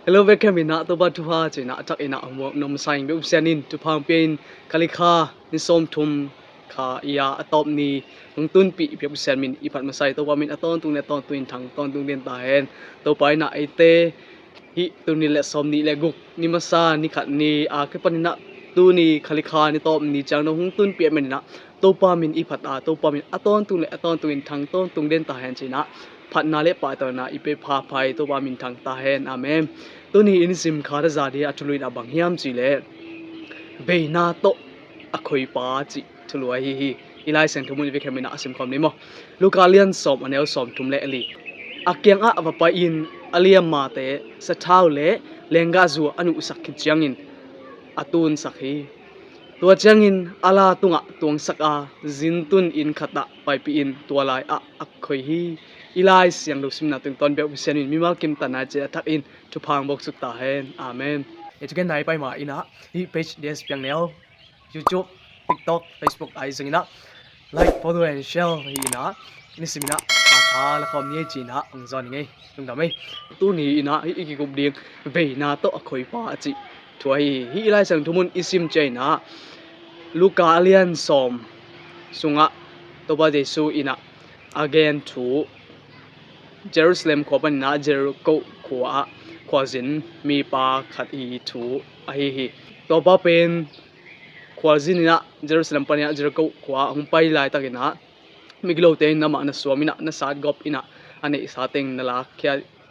Hello, welcome ina to ba tu ha china atak ina amok nom saing be upsianin tu phang pein kalika ni som thum kha ya atop ni tung tun pi pe upsian min ipat masai to wa min aton tung ne ton tuin thang ton tung den ta hen to pai na ite hi tu ni le som ni le guk ni masa ni khat ni a ke panina tu ni kalika ni top ni chang no hung tun pi men na to pa min ipat a to pa min aton tung le aton tuin thang ton tung den ta hen china phat na le pa to na ipe pha phai to ba min thang ta hen amenตัวนี้อินซิมคาร์ซาดีอัจฉริยะบางยามจีเล่เบย์นาโตอคอยป้าจีทุลวยฮีอีไลเซนทุมุนวิเคมินาซิมคอมนี้มั้งลูกอาเลียนสอมอันเอลสอมทุมเล่ลีอาเกียงอาบไปอินอาเลียมมาเตะสะเท้าเล่เลงกาซัวอนุสักขิจังอินอาตูนสักฮีตัวจังอินอาลาตุงะตวงสักอาจินตุนอินขัดะไปปีอินตัวลายอักคอยฮีอีไลเสียงลูกซิมนาตึงตอนเบลวิเซนินมิมาลกิมตันอาเจทักอินทุพังบอกสุดตาเฮนอาเมนเอจุกันไหนไปมาอินะที่เพจเดสเปียงแนว YouTube TikTok Facebook ไอซิงนะlike follow and share ฮีนะนี่สิมินะอาทาละคอมนี้จีนะอังจอนไงตรงทำไมตู้นี้นะฮีอีกกุบเดียงเวนาโตอคอยป้าจีถวยฮีอีไลเสียงทุมุนอิซิมเจนะลูกาเลียนสอมสุงะตัวบาเดซูอินะ again to Jerusalem ขวบันนะเจริโกขวาจินมีปาขัดอีทูไอฮีตัวป้าเป็นขวาจินนะ Jerusalem ปัญญาเจริโกขวาหุ่นไปลายตะกินะมิกโลเตนน้ำมันสวมินะนสัตกบอินะอันนี้สาเต็งนลักแค่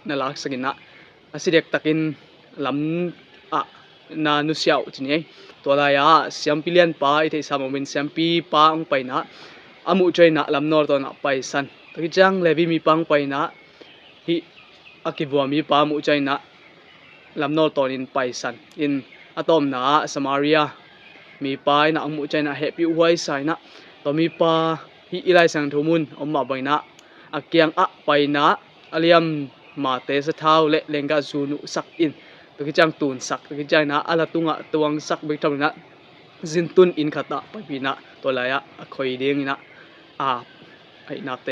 นลักสกินะอาศัยเด็กตะกินลำนานุเสียวทีนี้ตัวลายเสียมพิเลียนป้าไอที่สามวินเสียมปีป้าองไปนะอามุใจนะลำนอร์ตัวนะไปสันตะกี้จังเลวีมีปังไปนะฮีอากิบัวมีปามุใจนะลำนอตอนอินไปสันอินอะตอมนะสมารียมีปายนะอังมุใจนะเฮปิไว้ใส่นะต่อมีปาฮีอิไลสังทุมุนอมมาไปนะอาเกียงไปนะอาเลียมมาเตสเท้าเละเลงกาซูนุสักอินตะกี้จังตูนสักตะกี้จังนะอาลาตุงะตวงสักไปทำนะจินตุนอินขัดไปปีนะตัวลายคอยเดียงนะไอนาเต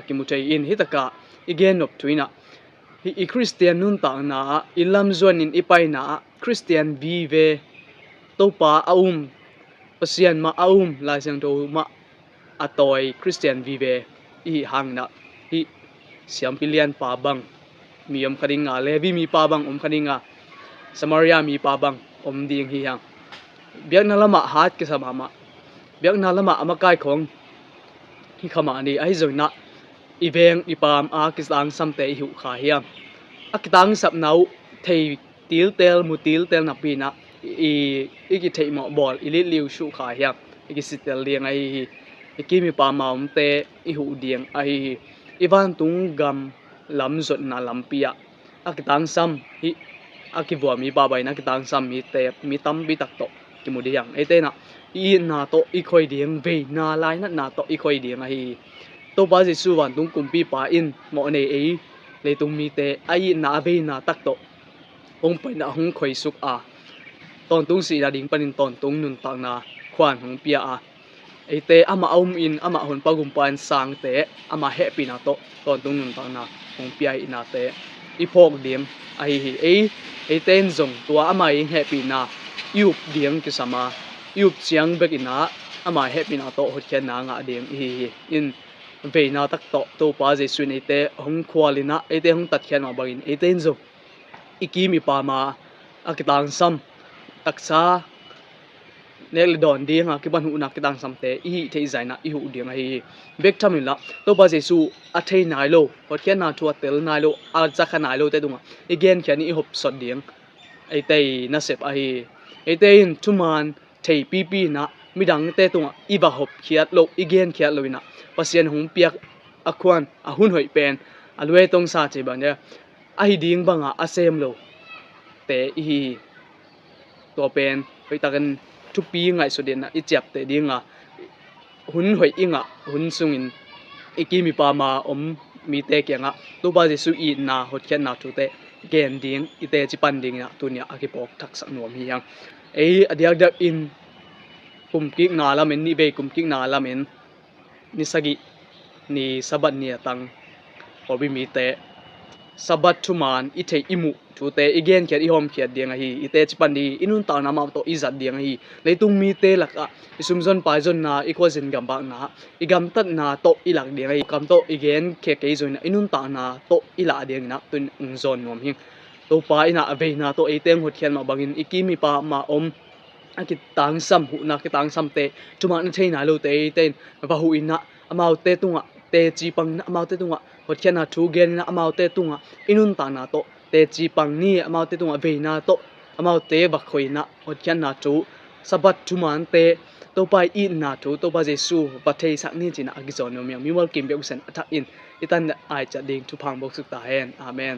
กิมุใจอินฮิตกะอีเกนนบทุยนะอีคริสเตียนนุ่นต่างนะอิลัมจวนอินอีไปนะคริสเตียนวีเวตัวป้าปัสยานมาลายเสียงโตมาอตอยคริสเตียนวีเวอีหังนะอีเสียมพิเลียนป้าบังมีคดิงาเลวีมีป้าบังคดิงาสมาริยามีป้าบังดีงฮีหังเบียกนาละมาฮัดกิสมาเบียกนาละมาอามากายของที่ขมานี่ไอ้จอยนะอีเวงอีปามกิตังสัมเตหิวขาเฮียมกิตังสับนาวเทติลเตลมุติลเตลนับปีนะอีกิเทหมอบอลอีลิลิวชูขาเฮียมอีกิสิเตลเลียงอีกิมีปามามเตอีหูเดียงอีวันตุงกัมลำจดนาลำปีกิตังสัมกิบัวมีปาใบนะกิตังสัมมีเตมีตั้มมีตักโตกิมุดียังไอเตนะอีนาโตอีคอยเดียงเวนาลายนาโตอีคอยเดียงตัวป้าจะสู้วันตุงกุมปีป้าอินหมอเนยเลยตุงมีเตไอนาเวนาตักโตองไปนะหงคอยสุกตอนตุงสีดาดิ่งปนินตอนตุงนุนตังนาขวานหงเปียไอเตอามาอินอามาหนปากุมปานสังเตอามาเฮปีนาโตตอนตุงนุนตังนาหงเปียอินาเตอีพอกเดียมไอเตนจงตัวอามาเฮปีนายุบเดียงกิสมายุบเสียงเบกินาอามาเฮปีนาโตหดแค่นางเดียงอินเวนาตักโตตัวป้าจะส่วนไอเตะหงควาลินะไอเตะหงตัดแขนมาบางอินไอเตะนzoอีกีมีปามากิตังซัมตักซาเนลดอนดีงกิบันหูนักกิตังซัมเตะอีเทใจนะอีหูเดียงเบกทำนี่ละตัวป้าจะสู้อัฐินายโลหดแค่นาทัวเตลนายโลอาจักนายโลเตะตรงอีเกนแค่นี้หบสดเดียงไอเตะน่าเสพไอเตะทุมันเทปีนะมีดังเตะตรงอีบะหบเขียดโลอีเกนเขียดโลนะปัสยันหงเปียกควันหุ่นหอยเป็นอลวยตรงซาเจบันเนี่ยดิ่งบังเซมโลเตอีตัวเป็นไปตะกันทุกปีไงสุดเด่นนะเจ็บเตดิ่งหุ่นหอยหุ่นซุงอินกีมีปามามีเตเกียงตัวบาจิสุอีนาหดแค่นาทุเตเกนดิ่งเตจิปันดิ่งตัวเนี้ยกิปอกทักษะหน่วมเฮียงเดียกอินกุมกิกนาลาเมนนี่เบกุมกิกนาลาเมนนิสกินี่สบัดเนี่ยตังพอบิมีเต sabat thuman I thei imu thu te again khiat I hom khiat ding a hi I te chipan ni inun ta na ma to izat ding a hi leitung mi te laka isum zon pai zon na I ko zin gam ba na I gam tat na to I lak ding a hi kam to again khe ke zon na inun ta na to I la ding na tun ung zon nom hi to pa ina ave na to e teng hot khian ma bangin ikimi pa ma om aki tang sam hu na ki tang sam te chuma na theina lo te ten va hu ina amau te tunga te chi pang na amau te tunga hot khian na thu gen na amau te tunga inun ta na to te chi pang ni amau te tunga ve na to amau te va khoi na hot khian na thu sabat chuman te to pai I na thu to ba jesu ba thei sak ni china agi zon no mi wal kim be usen athak in itan ai cha ding thu phang bok suk ta hen amen